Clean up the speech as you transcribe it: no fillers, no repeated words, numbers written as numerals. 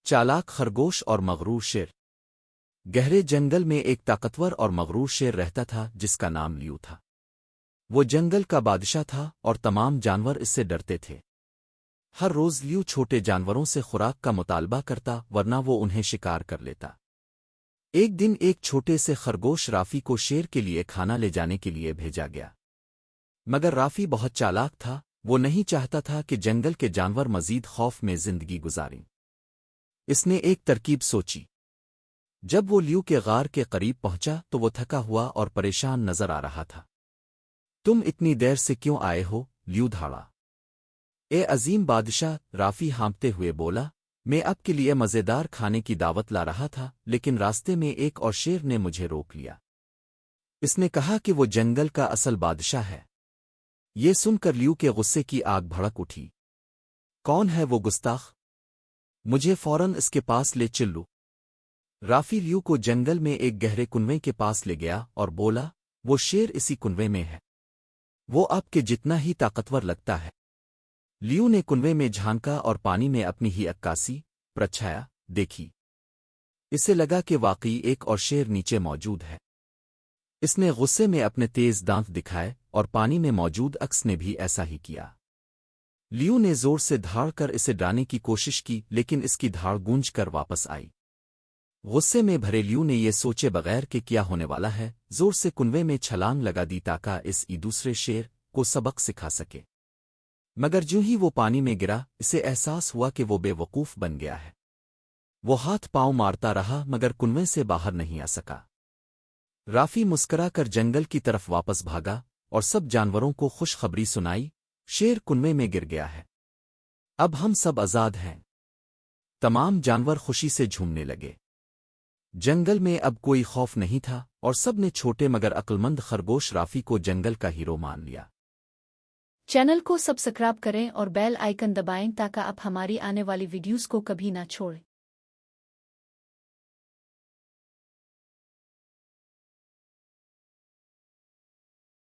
चालाक खरगोश और मगरूर शेर। गहरे जंगल में एक ताकतवर और मगरूर शेर रहता था जिसका नाम लियू था। वो जंगल का बादशाह था और तमाम जानवर इससे डरते थे। हर रोज लियू छोटे जानवरों से खुराक का मुतालबा करता, वरना वो उन्हें शिकार कर लेता। एक दिन एक छोटे से खरगोश राफी को शेर के लिए खाना ले जाने के लिए भेजा गया। मगर राफी बहुत चालाक था, वो नहीं चाहता था कि जंगल के जानवर मजीद खौफ में जिंदगी गुजारें। इसने एक तरकीब सोची। जब वो लियू के गार के करीब पहुंचा तो वो थका हुआ और परेशान नजर आ रहा था। तुम इतनी देर से क्यों आए हो? लियू धाड़ा। ए अजीम बादशाह, राफी हाँपते हुए बोला, मैं आपके लिए मज़ेदार खाने की दावत ला रहा था, लेकिन रास्ते में एक और शेर ने मुझे रोक लिया। इसने कहा कि वो जंगल का असल बादशाह है। ये सुनकर लियू के गुस्से की आग भड़क उठी। कौन है वो गुस्ताख? मुझे फौरन इसके पास ले चलो। राफी लियू को जंगल में एक गहरे कुनवे के पास ले गया और बोला, वो शेर इसी कुनवे में है। वो आपके जितना ही ताकतवर लगता है। लियू ने कुनवे में झांका और पानी में अपनी ही अक्कासी परछाया देखी। इसे लगा कि वाकई एक और शेर नीचे मौजूद है। इसने गुस्से में अपने तेज दांत दिखाए और पानी में मौजूद अक्स ने भी ऐसा ही किया। लियू ने जोर से धाड़ कर इसे डालने की कोशिश की, लेकिन इसकी धाड़ गूंज कर वापस आई। गुस्से में भरे लियू ने ये सोचे बगैर कि क्या होने वाला है, जोर से कुनवे में छलांग लगा दी ताकि दूसरे शेर को सबक सिखा सके। मगर ज्यों ही वो पानी में गिरा, इसे एहसास हुआ कि वो बेवकूफ बन गया है। वो हाथ पांव मारता रहा मगर कुनवे से बाहर नहीं आ सका। राफी मुस्करा कर जंगल की तरफ वापस भागा और सब जानवरों को खुशखबरी सुनाई, शेर कुनवे में गिर गया है। अब हम सब आजाद हैं। तमाम जानवर खुशी से झूमने लगे। जंगल में अब कोई खौफ नहीं था और सब ने छोटे मगर अक्लमंद खरगोश राफी को जंगल का हीरो मान लिया। चैनल को सब्सक्राइब करें और बेल आइकन दबाएं ताकि आप हमारी आने वाली वीडियोस को कभी ना छोड़ें।